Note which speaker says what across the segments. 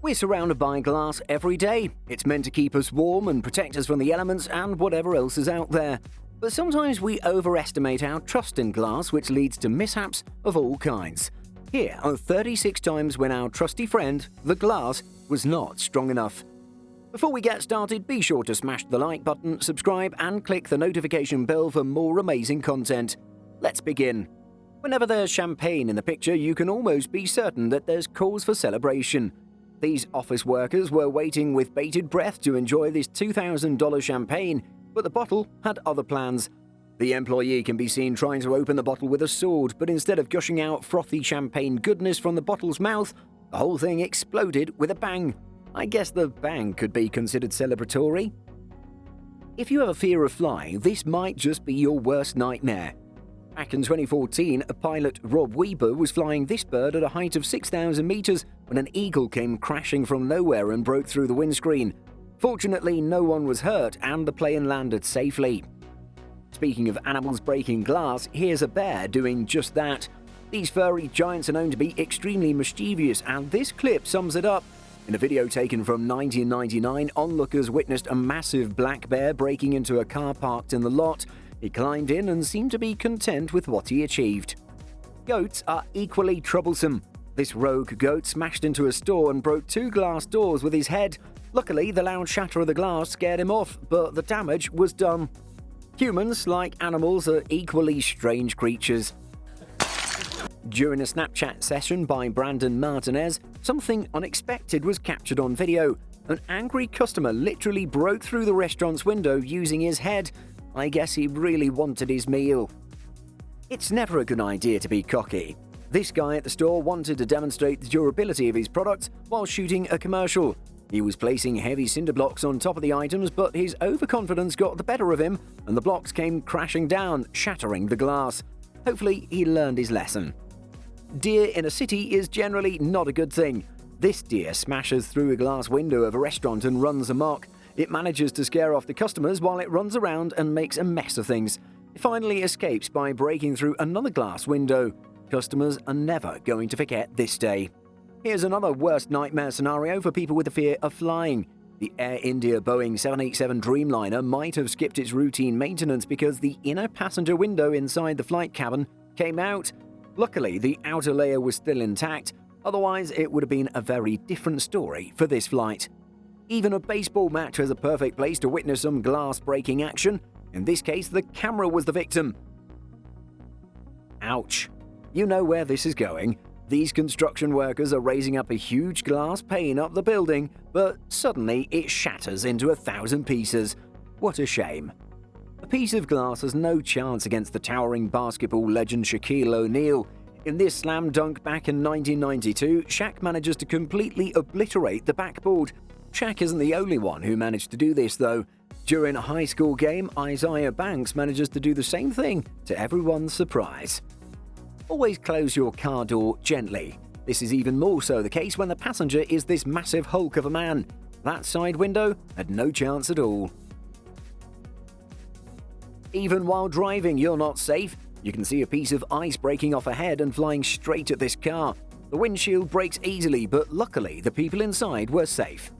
Speaker 1: We're surrounded by glass every day. It's meant to keep us warm and protect us from the elements and whatever else is out there. But sometimes we overestimate our trust in glass, which leads to mishaps of all kinds. Here are 36 times when our trusty friend, the glass, was not strong enough. Before we get started, be sure to smash the like button, subscribe, and click the notification bell for more amazing content. Let's begin. Whenever there's champagne in the picture, you can almost be certain that there's cause for celebration. These office workers were waiting with bated breath to enjoy this $2,000 champagne, but the bottle had other plans. The employee can be seen trying to open the bottle with a sword, but instead of gushing out frothy champagne goodness from the bottle's mouth, the whole thing exploded with a bang. I guess the bang could be considered celebratory. If you have a fear of flying, this might just be your worst nightmare. Back in 2014, a pilot, Rob Weber, was flying this bird at a height of 6,000 meters when an eagle came crashing from nowhere and broke through the windscreen. Fortunately, no one was hurt and the plane landed safely. Speaking of animals breaking glass, here's a bear doing just that. These furry giants are known to be extremely mischievous, and this clip sums it up. In a video taken from 1999, onlookers witnessed a massive black bear breaking into a car parked in the lot. He climbed in and seemed to be content with what he achieved. Goats are equally troublesome. This rogue goat smashed into a store and broke 2 glass doors with his head. Luckily, the loud shatter of the glass scared him off, but the damage was done. Humans, like animals, are equally strange creatures. During a Snapchat session by Brandon Martinez, something unexpected was captured on video. An angry customer literally broke through the restaurant's window using his head. I guess he really wanted his meal. It's never a good idea to be cocky. This guy at the store wanted to demonstrate the durability of his product while shooting a commercial. He was placing heavy cinder blocks on top of the items, but his overconfidence got the better of him, and the blocks came crashing down, shattering the glass. Hopefully, he learned his lesson. Deer in a city is generally not a good thing. This deer smashes through a glass window of a restaurant and runs amok. It manages to scare off the customers while it runs around and makes a mess of things. It finally escapes by breaking through another glass window. Customers are never going to forget this day. Here's another worst nightmare scenario for people with the fear of flying. The Air India Boeing 787 Dreamliner might have skipped its routine maintenance because the inner passenger window inside the flight cabin came out. Luckily, the outer layer was still intact, otherwise it would have been a very different story for this flight. Even a baseball match is a perfect place to witness some glass-breaking action. In this case, the camera was the victim. Ouch. You know where this is going. These construction workers are raising up a huge glass pane up the building, but suddenly it shatters into 1,000 pieces. What a shame. A piece of glass has no chance against the towering basketball legend Shaquille O'Neal. In this slam dunk back in 1992, Shaq manages to completely obliterate the backboard. Shaq isn't the only one who managed to do this, though. During a high school game, Isaiah Banks manages to do the same thing, to everyone's surprise. Always close your car door gently. This is even more so the case when the passenger is this massive hulk of a man. That side window had no chance at all. Even while driving, you're not safe. You can see a piece of ice breaking off ahead and flying straight at this car. The windshield breaks easily, but luckily the people inside were safe.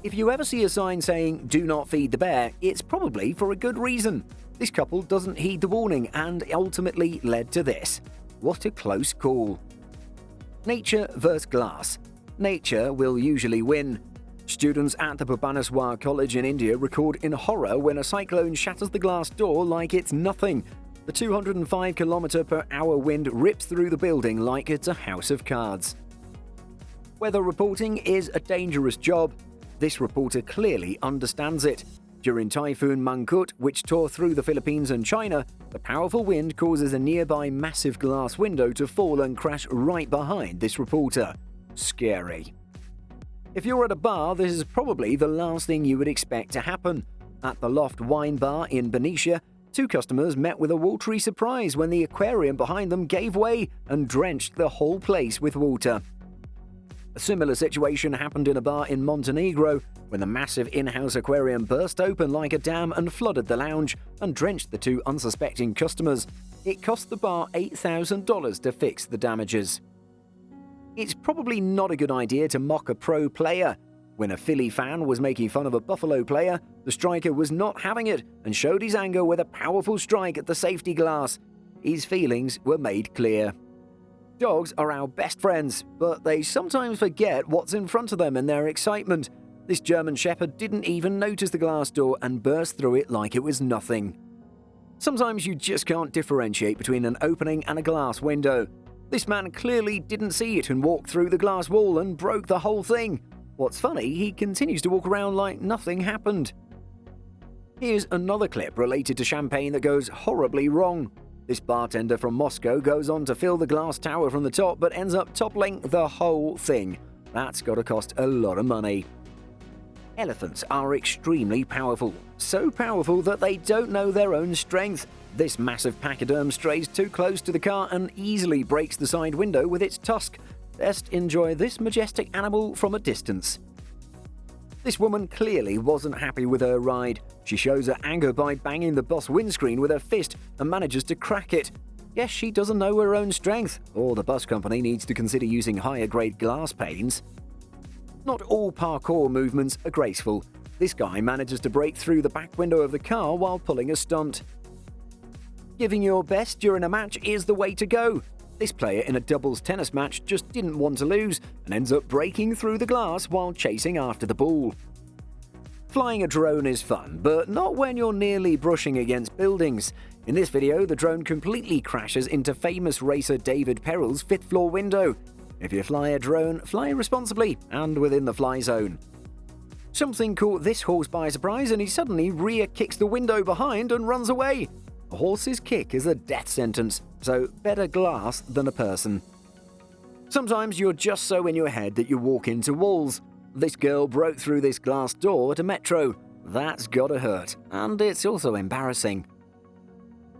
Speaker 1: If you ever see a sign saying, "Do not feed the bear," it's probably for a good reason. This couple doesn't heed the warning and ultimately led to this. What a close call. Nature vs. glass. Nature will usually win. Students at the Bhubaneswar College in India record in horror when a cyclone shatters the glass door like it's nothing. The 205 km/h wind rips through the building like it's a house of cards. Weather reporting is a dangerous job. This reporter clearly understands it. During Typhoon Mangkhut, which tore through the Philippines and China, the powerful wind causes a nearby massive glass window to fall and crash right behind this reporter. Scary. If you're at a bar, this is probably the last thing you would expect to happen. At the Loft Wine Bar in Benicia, 2 customers met with a watery surprise when the aquarium behind them gave way and drenched the whole place with water. A similar situation happened in a bar in Montenegro when the massive in-house aquarium burst open like a dam and flooded the lounge and drenched the 2 unsuspecting customers. It cost the bar $8,000 to fix the damages. It's probably not a good idea to mock a pro player. When a Philly fan was making fun of a Buffalo player, the striker was not having it and showed his anger with a powerful strike at the safety glass. His feelings were made clear. Dogs are our best friends, but they sometimes forget what's in front of them in their excitement. This German Shepherd didn't even notice the glass door and burst through it like it was nothing. Sometimes you just can't differentiate between an opening and a glass window. This man clearly didn't see it and walked through the glass wall and broke the whole thing. What's funny, he continues to walk around like nothing happened. Here's another clip related to champagne that goes horribly wrong. This bartender from Moscow goes on to fill the glass tower from the top but ends up toppling the whole thing. That's gotta cost a lot of money. Elephants are extremely powerful, so powerful that they don't know their own strength. This massive pachyderm strays too close to the car and easily breaks the side window with its tusk. Best enjoy this majestic animal from a distance. This woman clearly wasn't happy with her ride. She shows her anger by banging the bus windscreen with her fist and manages to crack it. Yes, she doesn't know her own strength, or the bus company needs to consider using higher grade glass panes. Not all parkour movements are graceful. This guy manages to break through the back window of the car while pulling a stunt. Giving your best during a match is the way to go. This player in a doubles tennis match just didn't want to lose and ends up breaking through the glass while chasing after the ball. Flying a drone is fun, but not when you're nearly brushing against buildings. In this video, the drone completely crashes into famous racer David Perel's 5th floor window. If you fly a drone, fly responsibly and within the fly zone. Something caught this horse by surprise and he suddenly rear kicks the window behind and runs away. A horse's kick is a death sentence, so better glass than a person. Sometimes you're just so in your head that you walk into walls. This girl broke through this glass door at a metro. That's gotta hurt, and it's also embarrassing.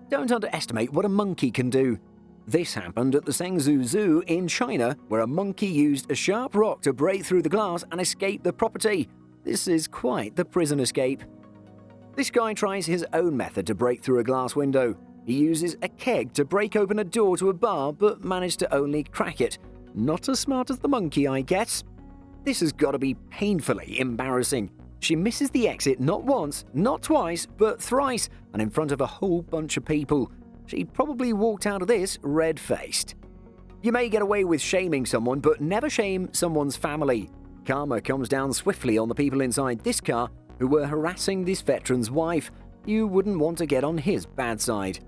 Speaker 1: Don't underestimate what a monkey can do. This happened at the Zhengzhou Zoo in China, where a monkey used a sharp rock to break through the glass and escape the property. This is quite the prison escape. This guy tries his own method to break through a glass window. He uses a keg to break open a door to a bar, but managed to only crack it. Not as smart as the monkey, I guess. This has got to be painfully embarrassing. She misses the exit not once, not twice, but thrice, and in front of a whole bunch of people. She probably walked out of this red-faced. You may get away with shaming someone, but never shame someone's family. Karma comes down swiftly on the people inside this car who were harassing this veteran's wife. You wouldn't want to get on his bad side.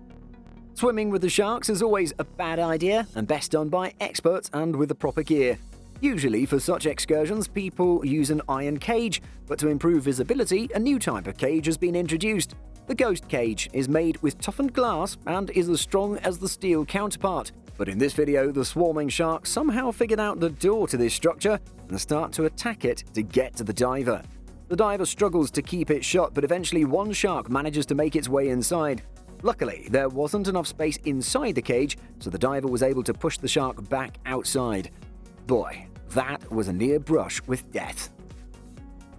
Speaker 1: Swimming with the sharks is always a bad idea and best done by experts and with the proper gear. Usually for such excursions, people use an iron cage, but to improve visibility, a new type of cage has been introduced. The ghost cage is made with toughened glass and is as strong as the steel counterpart. But in this video, the swarming sharks somehow figured out the door to this structure and start to attack it to get to the diver. The diver struggles to keep it shut, but eventually one shark manages to make its way inside. Luckily, there wasn't enough space inside the cage, so the diver was able to push the shark back outside. Boy, that was a near brush with death.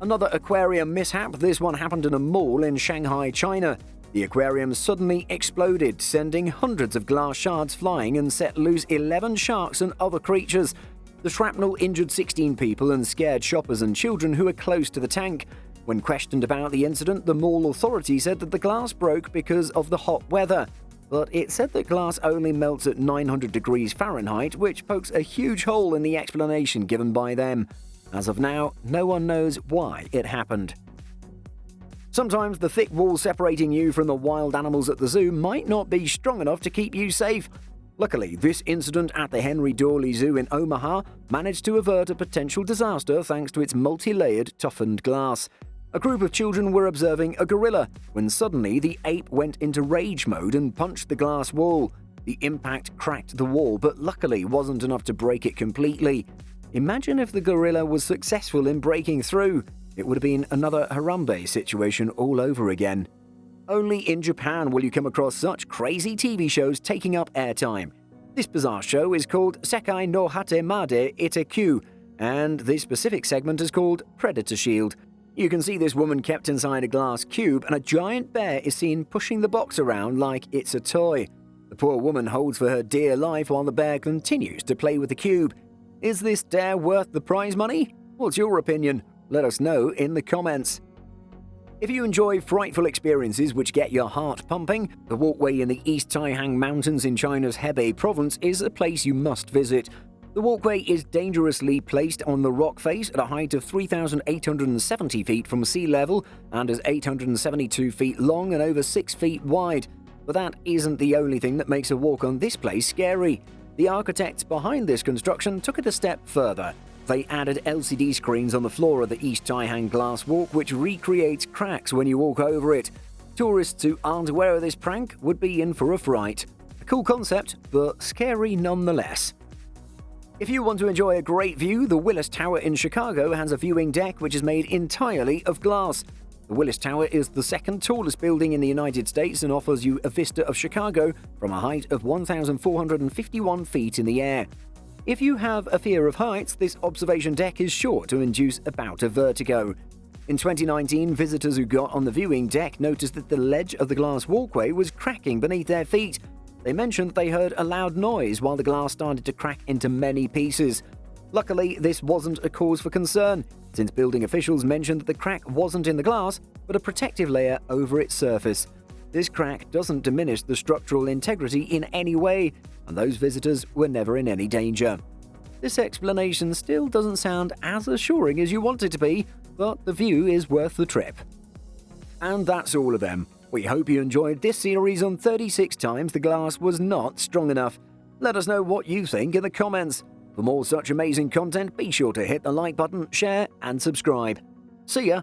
Speaker 1: Another aquarium mishap. This one happened in a mall in Shanghai, China. The aquarium suddenly exploded, sending hundreds of glass shards flying and set loose 11 sharks and other creatures. The shrapnel injured 16 people and scared shoppers and children who were close to the tank. When questioned about the incident, the mall authority said that the glass broke because of the hot weather. But it said that glass only melts at 900 degrees Fahrenheit, which pokes a huge hole in the explanation given by them. As of now, no one knows why it happened. Sometimes the thick wall separating you from the wild animals at the zoo might not be strong enough to keep you safe. Luckily, this incident at the Henry Dorley Zoo in Omaha managed to avert a potential disaster thanks to its multi-layered toughened glass. A group of children were observing a gorilla when suddenly the ape went into rage mode and punched the glass wall. The impact cracked the wall, but luckily wasn't enough to break it completely. Imagine if the gorilla was successful in breaking through. It would have been another Harambe situation all over again. Only in Japan will you come across such crazy TV shows taking up airtime. This bizarre show is called Sekai no Hate Made Itekyu, and this specific segment is called Predator Shield. You can see this woman kept inside a glass cube, and a giant bear is seen pushing the box around like it's a toy. The poor woman holds for her dear life while the bear continues to play with the cube. Is this dare worth the prize money? What's your opinion? Let us know in the comments. If you enjoy frightful experiences which get your heart pumping, the walkway in the East Taihang Mountains in China's Hebei province is a place you must visit. The walkway is dangerously placed on the rock face at a height of 3,870 feet from sea level and is 872 feet long and over 6 feet wide. But that isn't the only thing that makes a walk on this place scary. The architects behind this construction took it a step further. They added LCD screens on the floor of the East Taihang glass walk which recreates cracks when you walk over it. Tourists who aren't aware of this prank would be in for a fright. A cool concept, but scary nonetheless. If you want to enjoy a great view, the Willis Tower in Chicago has a viewing deck which is made entirely of glass. The Willis Tower is the second tallest building in the United States and offers you a vista of Chicago from a height of 1,451 feet in the air. If you have a fear of heights, this observation deck is sure to induce a bout of vertigo. In 2019, visitors who got on the viewing deck noticed that the ledge of the glass walkway was cracking beneath their feet. They mentioned they heard a loud noise while the glass started to crack into many pieces. Luckily, this wasn't a cause for concern, since building officials mentioned that the crack wasn't in the glass, but a protective layer over its surface. This crack doesn't diminish the structural integrity in any way, and those visitors were never in any danger. This explanation still doesn't sound as assuring as you want it to be, but the view is worth the trip. And that's all of them. We hope you enjoyed this series on 36 times the glass was not strong enough. Let us know what you think in the comments. For more such amazing content, be sure to hit the like button, share, and subscribe. See ya!